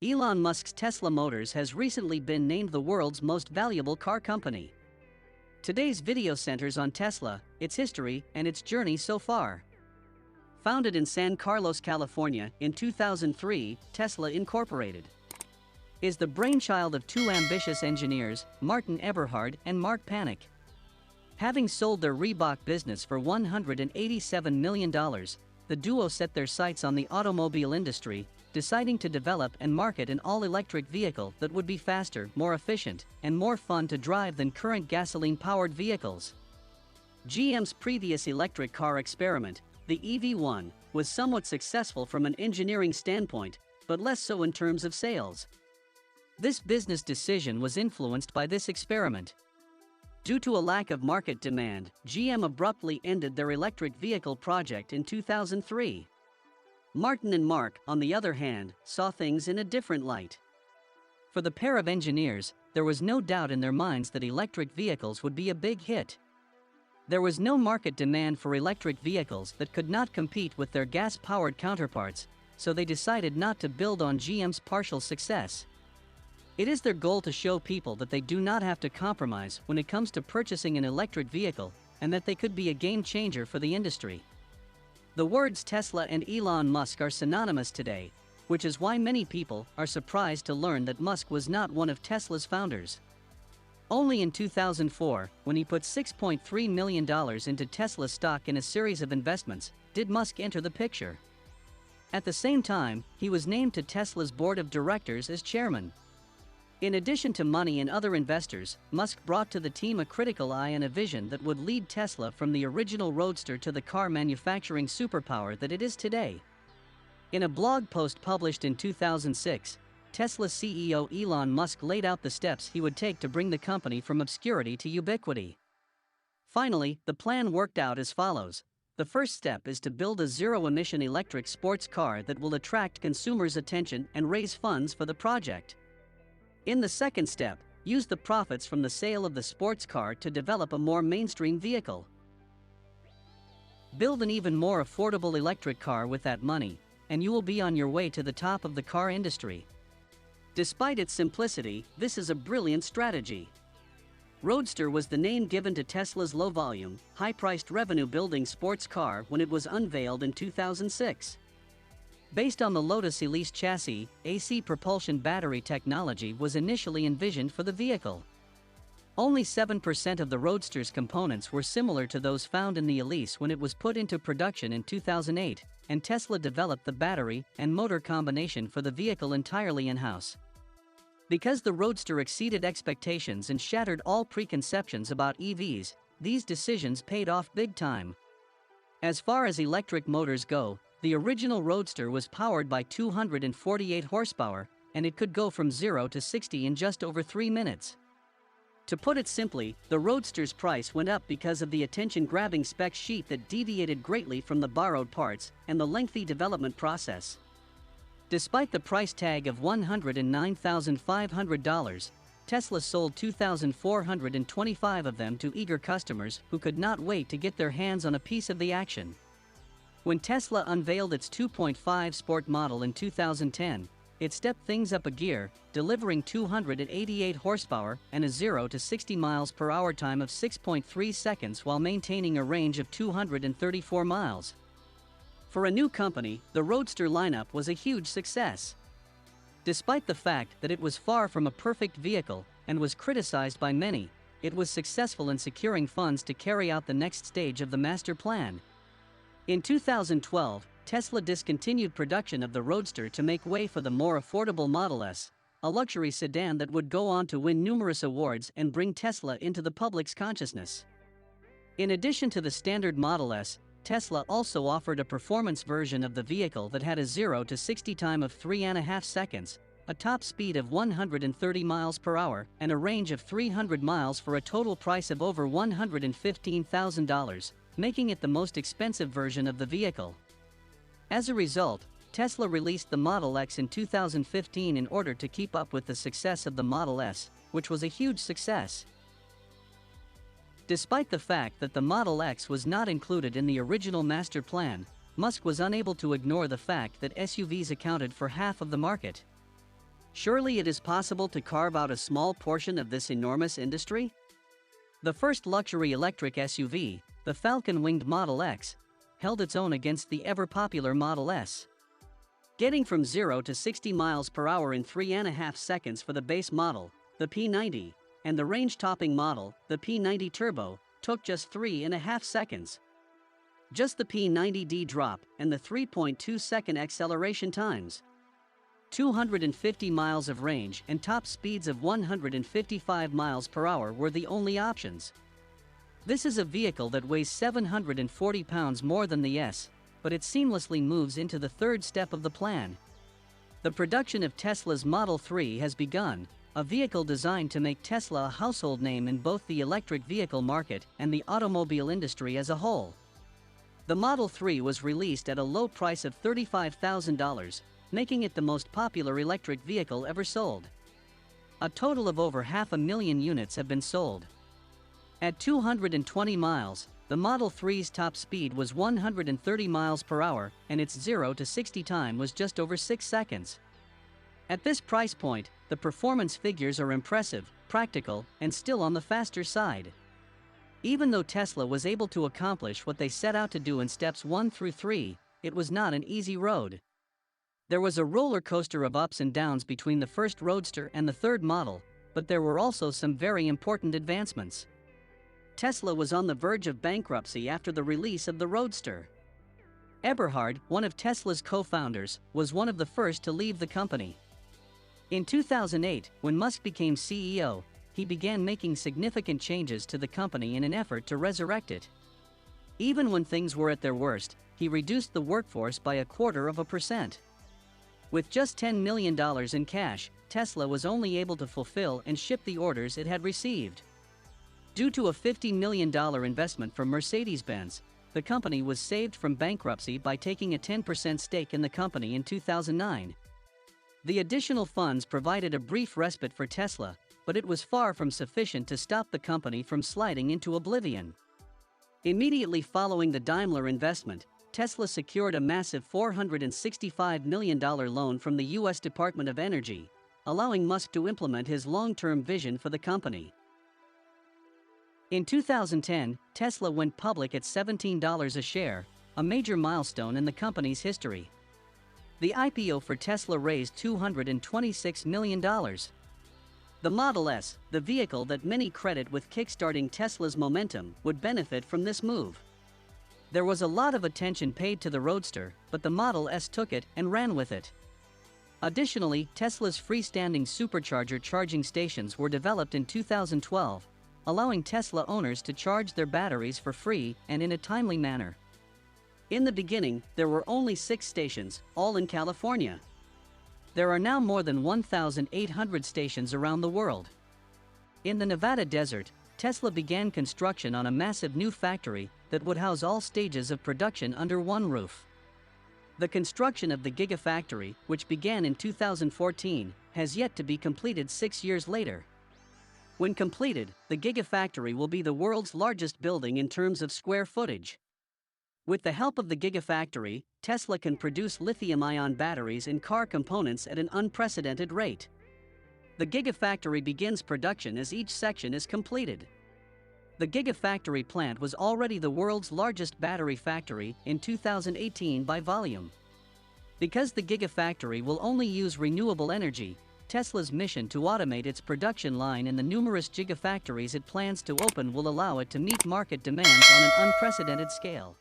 Elon Musk's Tesla Motors has recently been named the world's most valuable car company. Today's video centers on Tesla, its history, and its journey so far. Founded in San Carlos, California, in 2003, Tesla Incorporated is the brainchild of two ambitious engineers, Martin Eberhard and Mark Panek. Having sold their Reebok business for $187 million, the duo set their sights on the automobile industry, deciding to develop and market an all-electric vehicle that would be faster, more efficient, and more fun to drive than current gasoline-powered vehicles. GM's previous electric car experiment, the EV1, was somewhat successful from an engineering standpoint, but less so in terms of sales. This business decision was influenced by this experiment. Due to a lack of market demand, GM abruptly ended their electric vehicle project in 2003. Martin and Mark, on the other hand, saw things in a different light. For the pair of engineers, there was no doubt in their minds that electric vehicles would be a big hit. There was no market demand for electric vehicles that could not compete with their gas-powered counterparts, so they decided not to build on GM's partial success. It is their goal to show people that they do not have to compromise when it comes to purchasing an electric vehicle, and that they could be a game changer for the industry. The words Tesla and Elon Musk are synonymous today, which is why many people are surprised to learn that Musk was not one of Tesla's founders. Only in 2004, when he put $6.3 million into Tesla stock in a series of investments, did Musk enter the picture. At the same time, he was named to Tesla's board of directors as chairman. In addition to money and other investors, Musk brought to the team a critical eye and a vision that would lead Tesla from the original Roadster to the car manufacturing superpower that it is today. In a blog post published in 2006, Tesla CEO Elon Musk laid out the steps he would take to bring the company from obscurity to ubiquity. Finally, the plan worked out as follows. The first step is to build a zero-emission electric sports car that will attract consumers' attention and raise funds for the project. In the second step, use the profits from the sale of the sports car to develop a more mainstream vehicle. Build an even more affordable electric car with that money, and you will be on your way to the top of the car industry. Despite its simplicity, this is a brilliant strategy. Roadster was the name given to Tesla's low-volume, high-priced revenue-building sports car when it was unveiled in 2006. Based on the Lotus Elise chassis, AC propulsion battery technology was initially envisioned for the vehicle. Only 7% of the Roadster's components were similar to those found in the Elise when it was put into production in 2008, and Tesla developed the battery and motor combination for the vehicle entirely in-house. Because the Roadster exceeded expectations and shattered all preconceptions about EVs, these decisions paid off big time. As far as electric motors go, the original Roadster was powered by 248 horsepower, and it could go from 0 to 60 in just over 3 minutes. To put it simply, the Roadster's price went up because of the attention-grabbing spec sheet that deviated greatly from the borrowed parts and the lengthy development process. Despite the price tag of $109,500, Tesla sold 2,425 of them to eager customers who could not wait to get their hands on a piece of the action. When Tesla unveiled its 2.5 Sport model in 2010, it stepped things up a gear, delivering 288 horsepower and a 0 to 60 miles per hour time of 6.3 seconds while maintaining a range of 234 miles. For a new company, the Roadster lineup was a huge success. Despite the fact that it was far from a perfect vehicle and was criticized by many, it was successful in securing funds to carry out the next stage of the master plan. In 2012, Tesla discontinued production of the Roadster to make way for the more affordable Model S, a luxury sedan that would go on to win numerous awards and bring Tesla into the public's consciousness. In addition to the standard Model S, Tesla also offered a performance version of the vehicle that had a 0 to 60 time of 3.5 seconds, a top speed of 130 miles per hour, and a range of 300 miles for a total price of over $115,000. Making it the most expensive version of the vehicle. As a result, Tesla released the Model X in 2015 in order to keep up with the success of the Model S, which was a huge success. Despite the fact that the Model X was not included in the original master plan, Musk was unable to ignore the fact that SUVs accounted for half of the market. Surely it is possible to carve out a small portion of this enormous industry? The first luxury electric SUV, the Falcon-winged Model X, held its own against the ever-popular Model S. Getting from 0 to 60 miles per hour in 3.5 seconds for the base model, the P90, and the range-topping model, the P90 Turbo, took just 3.5 seconds. Just the P90D drop and the 3.2-second acceleration times. 250 miles of range and top speeds of 155 miles per hour were the only options. This is a vehicle that weighs 740 pounds more than the S, but it seamlessly moves into the third step of the plan. The production of Tesla's Model 3 has begun, a vehicle designed to make Tesla a household name in both the electric vehicle market and the automobile industry as a whole. The Model 3 was released at a low price of $35,000, making it the most popular electric vehicle ever sold. A total of over 500,000 units have been sold. At 220 miles, the Model 3's top speed was 130 miles per hour, and its 0 to 60 time was just over 6 seconds. At this price point, the performance figures are impressive, practical, and still on the faster side. Even though Tesla was able to accomplish what they set out to do in steps 1 through 3, it was not an easy road. There was a roller coaster of ups and downs between the first Roadster and the third model, but there were also some very important advancements. Tesla was on the verge of bankruptcy after the release of the Roadster. Eberhard, one of Tesla's co-founders, was one of the first to leave the company. In 2008, when Musk became CEO, he began making significant changes to the company in an effort to resurrect it. Even when things were at their worst, he reduced the workforce by 0.25%. With just $10 million in cash, Tesla was only able to fulfill and ship the orders it had received. Due to a $50 million investment from Mercedes-Benz, the company was saved from bankruptcy by taking a 10% stake in the company in 2009. The additional funds provided a brief respite for Tesla, but it was far from sufficient to stop the company from sliding into oblivion. Immediately following the Daimler investment, Tesla secured a massive $465 million loan from the U.S. Department of Energy, allowing Musk to implement his long-term vision for the company. In 2010, Tesla went public at $17 a share, a major milestone in the company's history. The IPO for Tesla raised $226 million. The Model S, the vehicle that many credit with kickstarting Tesla's momentum, would benefit from this move. There was a lot of attention paid to the Roadster, but the Model S took it and ran with it. Additionally, Tesla's freestanding supercharger charging stations were developed in 2012, allowing Tesla owners to charge their batteries for free and in a timely manner. In the beginning, there were only 6 stations, all in California. There are now more than 1,800 stations around the world. In the Nevada desert, Tesla began construction on a massive new factory that would house all stages of production under one roof. The construction of the Gigafactory, which began in 2014, has yet to be completed 6 years later. When completed, the Gigafactory will be the world's largest building in terms of square footage. With the help of the Gigafactory, Tesla can produce lithium-ion batteries and car components at an unprecedented rate. The Gigafactory begins production as each section is completed. The Gigafactory plant was already the world's largest battery factory in 2018 by volume. Because the Gigafactory will only use renewable energy, Tesla's mission to automate its production line in the numerous Gigafactories it plans to open will allow it to meet market demands on an unprecedented scale.